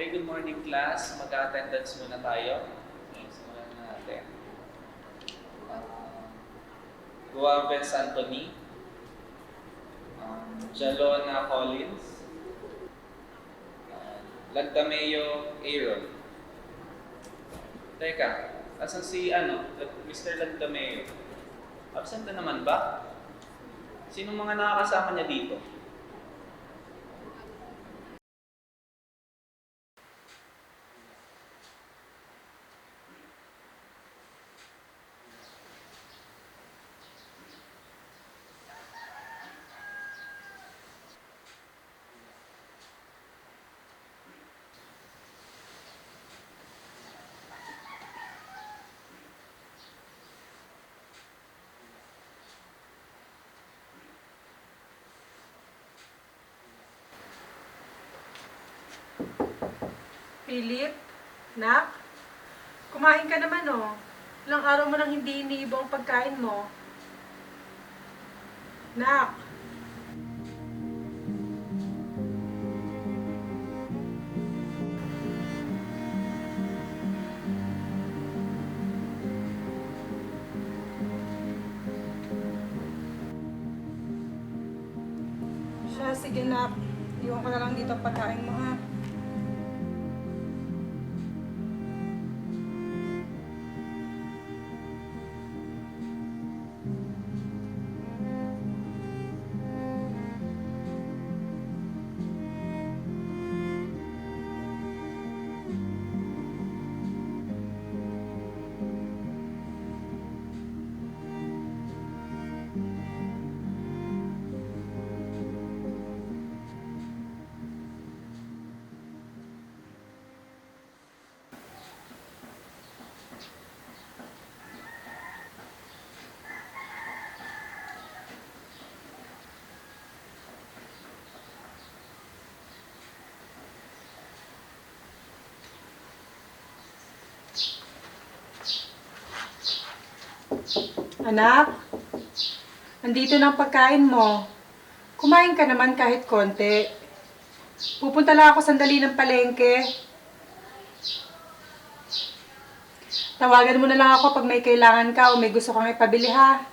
Okay, good morning class. Mag-attendance muna tayo. Okay, simulan na natin. Guaves Anthony, Jalona Collins, Lagdameo Aaron. Teka, asan si Mr. Lagdameo? Absent na naman ba? Sinong mga nakakasama niya dito? Philip? Nak? Kumain ka naman oh. Ilang araw mo nang hindi iniibo ang pagkain mo. Nak? Siya, sige nak. Iwan ko na lang dito ang pagkain mo ha. Anak, andito na ang pagkain mo. Kumain ka naman kahit konti. Pupunta lang ako sandali ng palengke. Tawagan mo na lang ako pag may kailangan ka o may gusto kang ipabili ha.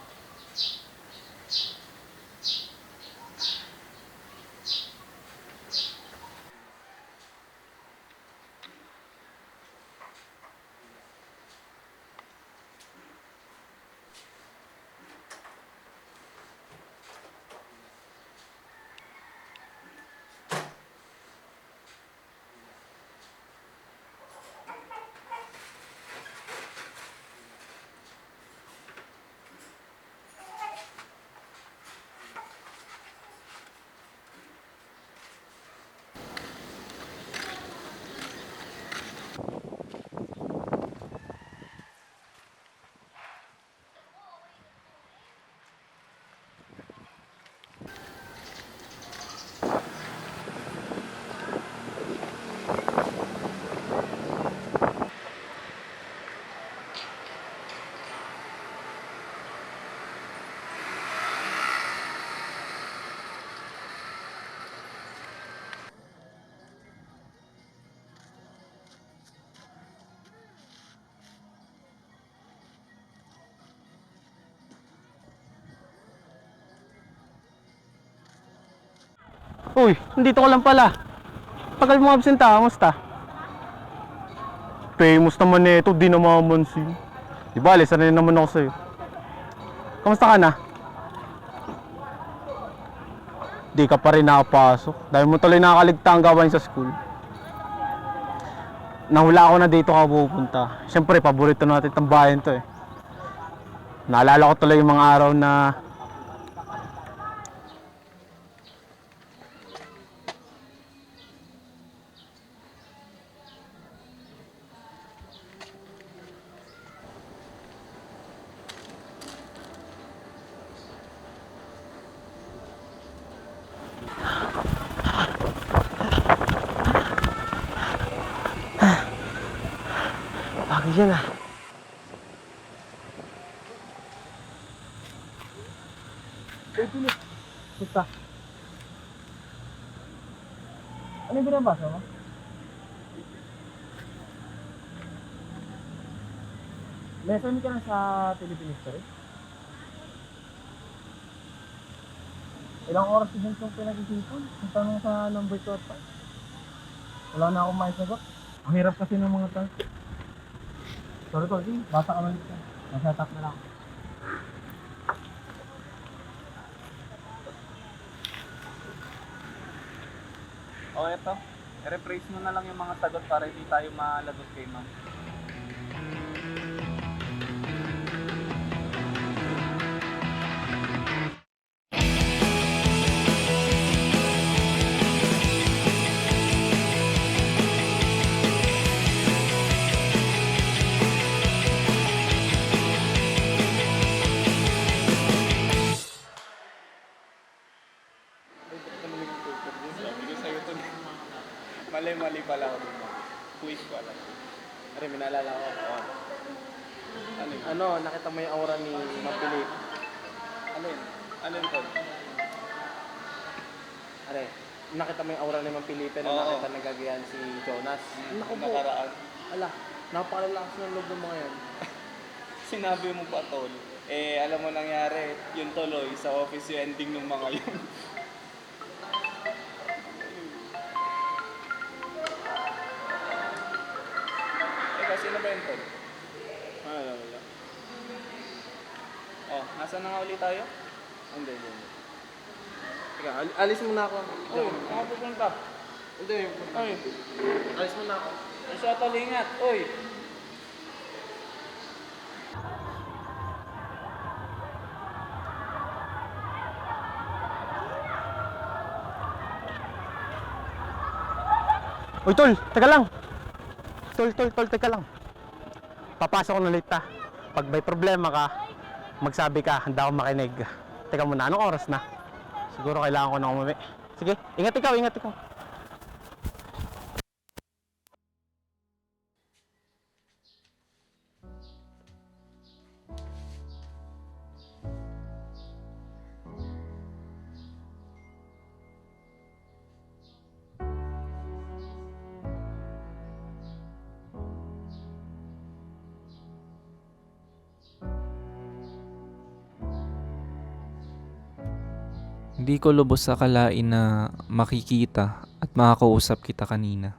Uy, nandito ka lang pala. Tagal mo absenta, kamusta? Famous naman nito, di namamansin. Di ba, alis na rin naman ako sa'yo. Kamusta ka na? Di ka pa rin nakapasok. Dahil mo tuloy nakakaligta ang gawain sa school. Nahula ako na dito ka pupunta. Siyempre, paborito natin itong bayan to eh. Naalala ko tuloy yung mga araw na bagay yan ah. Hey, Philip. Basta. Ano yung binabasa mo? Lesson ka na sa Philippine History? Ilang oras din itong pinag-isipan? Ang tanong sa number 12 pa. Wala na akong maisagot. Ang hirap kasi ng mga tanong. Sorry, Tol. Basa ka lang ito. Nasa-attack na lang. O eto, i-rephrase mo na lang yung mga sagot para hindi tayo malagot kay ma'am. Mali pala ako dun. Quiz ko alam. Aray, minalala ko. Oh. Ano yun? Ano, nakita mo yung aura ni Mapilip? Ano yun? Ano yun, Tol? Aray, nakita mo yung aura ni Mapilip na Oo. nakita nagagayan si Jonas? Naku po. Nakaraan. Ala, napakalalakas ng loob ng mga yan. Sinabi mo pa, Tol. Eh, alam mo nangyari, yung tuloy sa office yung ending ng mga yun. Kasi sino ba yun, Tol? Wala. Oh, nasa na nga ulit tayo? Hindi. Teka, alis muna ako. Uy, saan ka pupunta? Hindi. Uy, Alis muna ako. ay siya, Tol, ingat. Uy. Uy, Tol, teka lang. Tol, teka lang. Papasok ko na late ha. Pag may problema ka, magsabi ka, handa akong makinig. Teka muna, anong oras na? Siguro kailangan ko na umuwi. Sige, ingat ikaw. Hindi ko lubos akalain na makikita at makakausap kita kanina.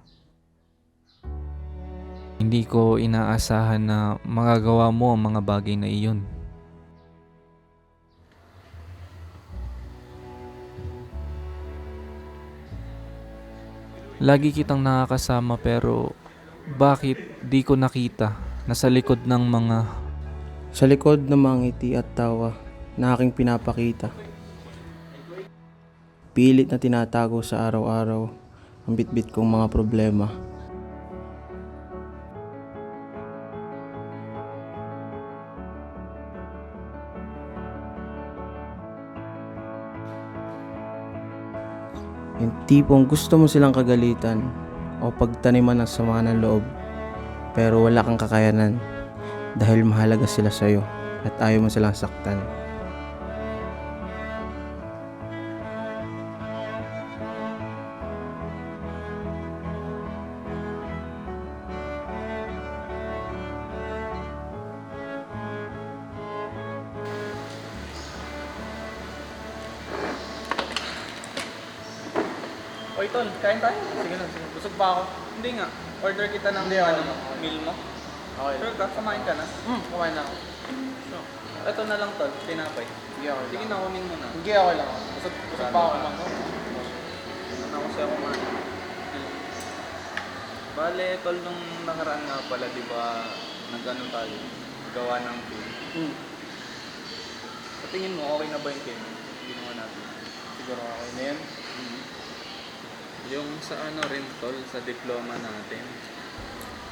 Hindi ko inaasahan na magagawa mo ang mga bagay na iyon. Lagi kitang nakakasama pero bakit di ko nakita na sa likod ng mga Sa likod ng mga ngiti at tawa na aking pinapakita. Pilit na tinatago sa araw-araw ang bitbit kong mga problema. Yung tipong gusto mo silang kagalitan o pagtaniman ng sama ng loob pero wala kang kakayanan dahil mahalaga sila sa'yo at ayaw mo silang saktan. Oy, Tol, kain tayo? Sige lang. Busog pa ako. Hindi nga. Order kita ng meal mo. Okay. Sure ka? Kumain ka na? Kumain na ako. So, ito na lang, Tol. Tinapay. Sige, okay Sige lang. na, kunin mo na. Hindi, okay lang. Busog pa ako man. Ano ako siya kumain? Bale, Tol, nung nakaraan nga pala, di ba, nag-ano tayo? Gawa ng film. Sa tingin mo, okay na ba yung film? Ginawa natin. Siguro okay na yan. Yung sa ano rin, Tol, sa diploma natin.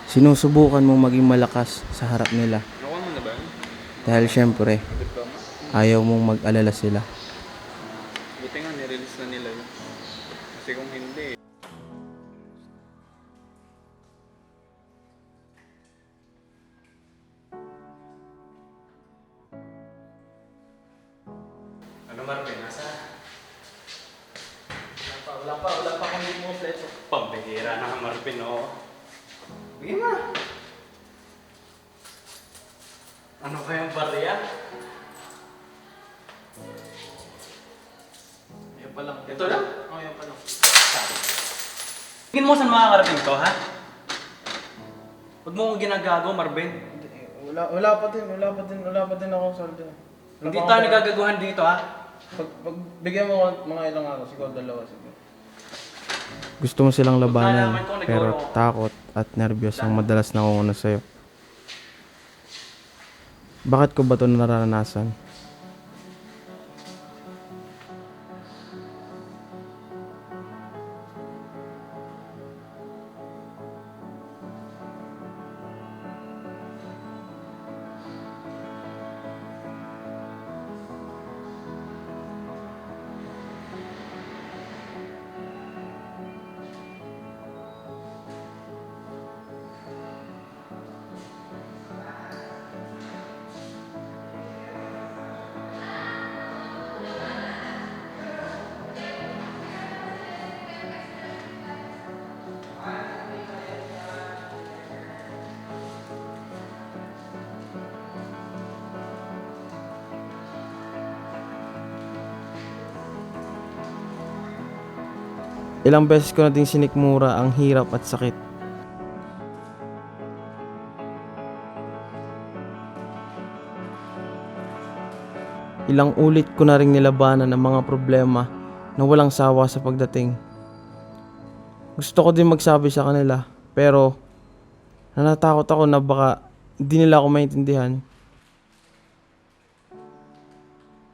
Sinusubukan mong maging malakas sa harap nila Nakuha mo na ba yun? dahil syempre Sa diploma? ayaw mong mag-alala sila. Buti nga, nirelease na nila yun. Kasi kung hindi, Ano Marvin, nasa? Wala pa akong hindi mo kompleto. Pambihira na Marvin, oh. Bigyan mo. Ano kayang barya? Yan pa lang. Ito lang? Oo, yan pa lang. Tingin mo saan makakarating to, ha? Huwag mo ko ginagago, Marvin. Wala pa din ako soldo. Hindi tayo nagagaguhan dito, ha? Pag bigyan mo ako mga ilang araw, siguro 2 siguro. Gusto mo silang labanan, pero takot at nervyos ang madalas nakunguna sa'yo. Bakit ko ba ito nararanasan? Ilang beses ko na ding sinikmura ang hirap at sakit. Ilang ulit ko na ring nilabanan ang mga problema na walang sawa sa pagdating. Gusto ko din magsabi sa kanila, pero natatakot ako na baka hindi nila ako maintindihan.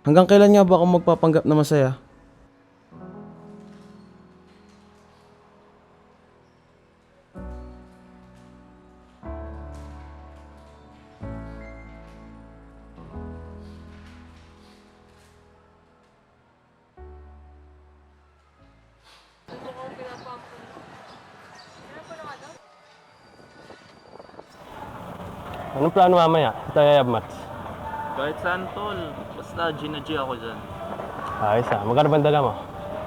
Hanggang kailan nga ba ako magpapanggap na masaya? Anong plano mamaya? Sa Yayab Mats. Kahit saan, tol. Basta G na G ako dyan. Ayos ah. Magkano ba dala mo?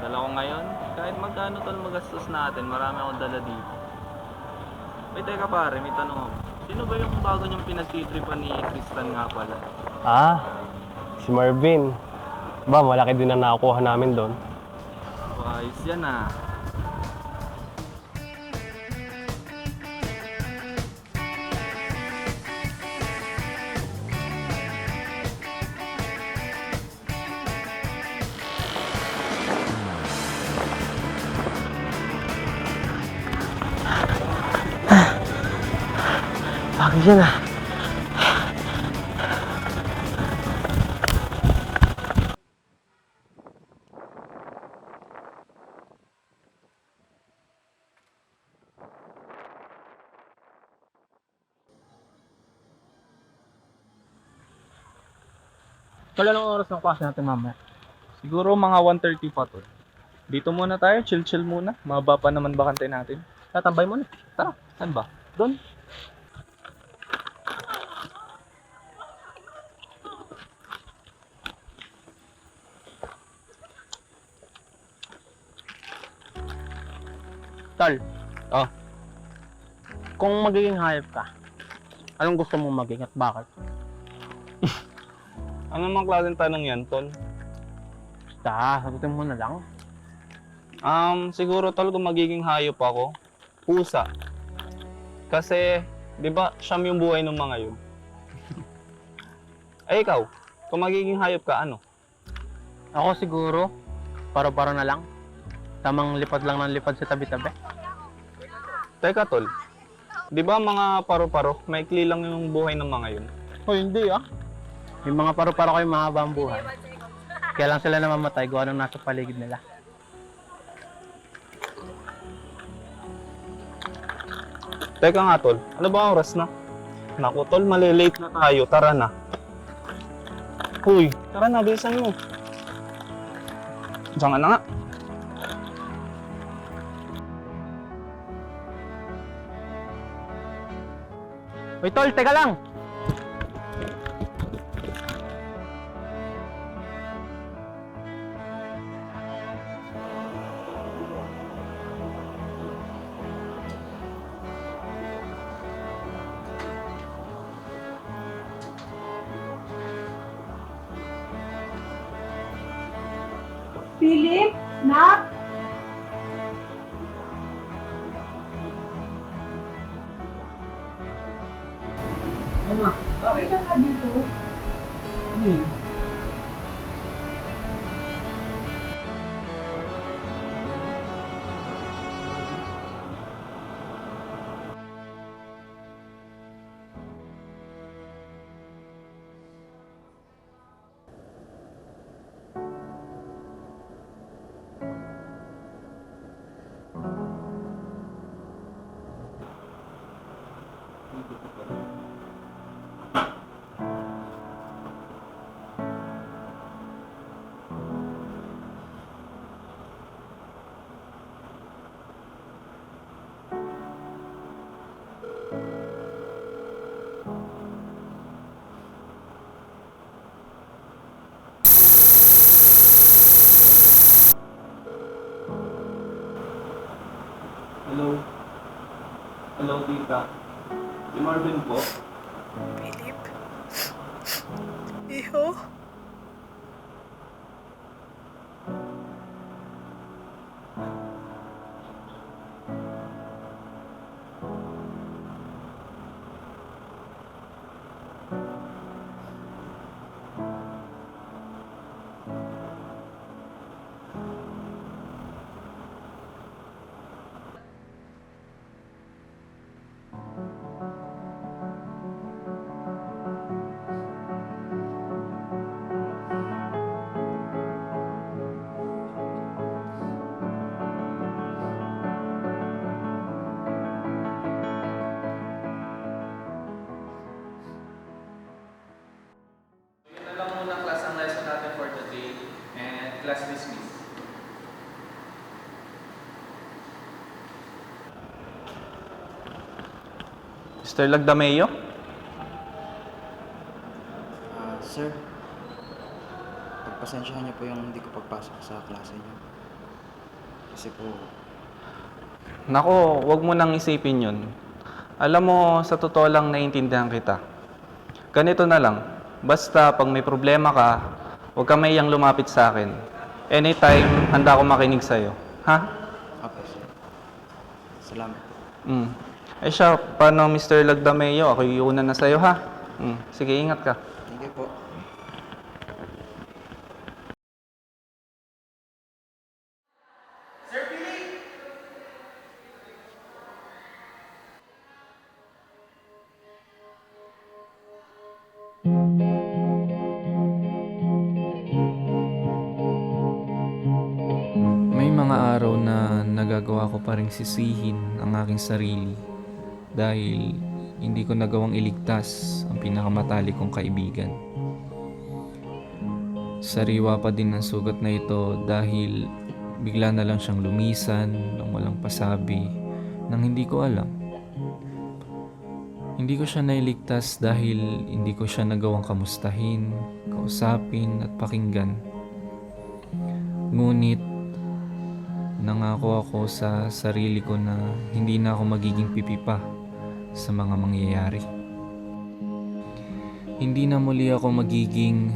Dala ko ngayon. Kahit magkano, tol, magastos natin. Marami akong dala dito. May teka pare, may tanong ako. Sino ba yung bago niyong pinagtitripan ni Tristan nga pala? Ah, si Marvin. Ba, malaki din ang nakukuha namin doon. Ayos yan ah. Bakit yan ah? Kailan ang oras ng klase natin mamaya? Siguro mga 1:30 pa, tol. Dito muna tayo, chill-chill muna. Mababa pa naman bakante natin. Tatambay mo na. Tara, saan ba? Doon. Tol. Oh. Kung magiging hayop ka, anong gusto mong maging at bakit? Ano mang klaseng tanong yan, tol? Basta, sagutin mo na lang. Siguro tol kung magiging hayop ako, pusa. Kasi, di ba, siyam yung buhay ng mga yun. Eh ikaw, kung magiging hayop ka, ano? Ako siguro, paro-paro na lang. Tamang lipad lang ng lipad sa tabi-tabi. Teka tol, di ba mga paro-paro, maikli lang yung buhay ng mga yun? O hindi ah. Yung mga paro-paro kayo mahaba ang buhay. Kaya lang sila namamatay kung anong nasa paligid nila. Teka nga tol, ano ba ang oras na? Naku tol, malilate na tayo, tara na. Huy, tara na, bilisan mo. Diyan ka na nga. Uy tol, teka lang! Philip? Nak? Okay ka ka dito? Hello? Hello, tita. Si Marvin po. Philip? Iho? Yun na lang muna class ang lesson natin for today. And class dismissed. Mr. Lagdameo? Sir, pagpasensyahan niyo po yung hindi ko pagpasok sa klase niyo. Kasi po, Nako, wag mo nang isipin yun. Alam mo, sa totoo lang naiintindihan kita. Ganito na lang, basta pag may problema ka, huwag ka maiyang lumapit sa akin. Anytime, handa ako makinig sa'yo. Ha? apo sir. Salamat po. Eh siya, paano Mr. Lagdameo? Ako iuna na sa'yo, ha? Sige, ingat ka. Thank you po. May mga araw na nagagawa ko pa rin sisihin ang aking sarili dahil hindi ko nagawang iligtas ang pinakamatalik kong kaibigan. Sariwa pa din ang sugat na ito dahil bigla na lang siyang lumisan nang walang pasabi nang hindi ko alam. Hindi ko siya nailigtas dahil hindi ko siya nagawang kamustahin, kausapin at pakinggan. Ngunit nangako ako sa sarili ko na hindi na ako magiging pipipa sa mga mangyayari. Hindi na muli ako magiging